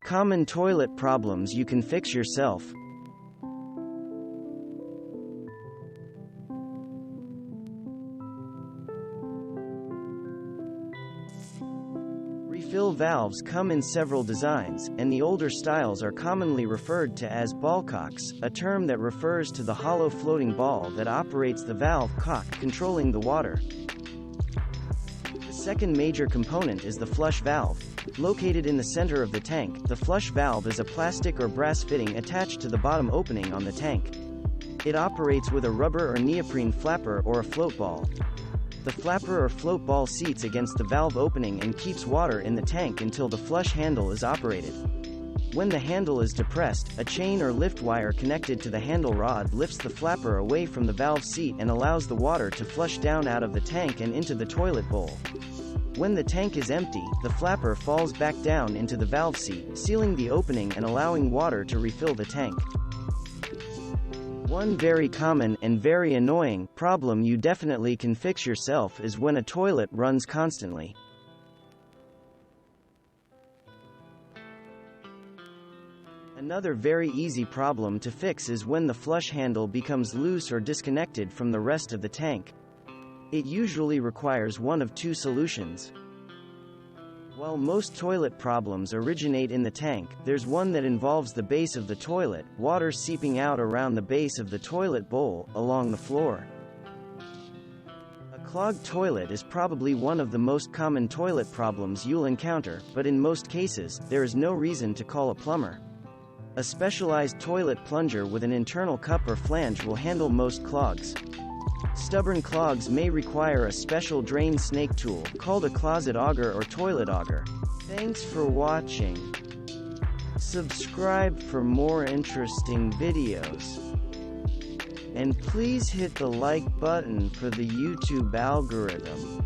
Common toilet problems you can fix yourself. Refill valves come in several designs, and the older styles are commonly referred to as ballcocks, a term that refers to the hollow floating ball that operates the valve cock controlling the water. The second major component is the flush valve. Located in the center of the tank, the flush valve is a plastic or brass fitting attached to the bottom opening on the tank. It operates with a rubber or neoprene flapper or a float ball. The flapper or float ball seats against the valve opening and keeps water in the tank until the flush handle is operated. When the handle is depressed, a chain or lift wire connected to the handle rod lifts the flapper away from the valve seat and allows the water to flush down out of the tank and into the toilet bowl. When the tank is empty, the flapper falls back down into the valve seat, sealing the opening and allowing water to refill the tank. One very common, and very annoying, problem you definitely can fix yourself is when a toilet runs constantly. Another very easy problem to fix is when the flush handle becomes loose or disconnected from the rest of the tank. It usually requires one of two solutions. While most toilet problems originate in the tank, there's one that involves the base of the toilet, water seeping out around the base of the toilet bowl, along the floor. A clogged toilet is probably one of the most common toilet problems you'll encounter, but in most cases, there is no reason to call a plumber. A specialized toilet plunger with an internal cup or flange will handle most clogs. Stubborn clogs may require a special drain snake tool, called a closet auger or toilet auger. Thanks for watching. Subscribe for more interesting videos. And please hit the like button for the YouTube algorithm.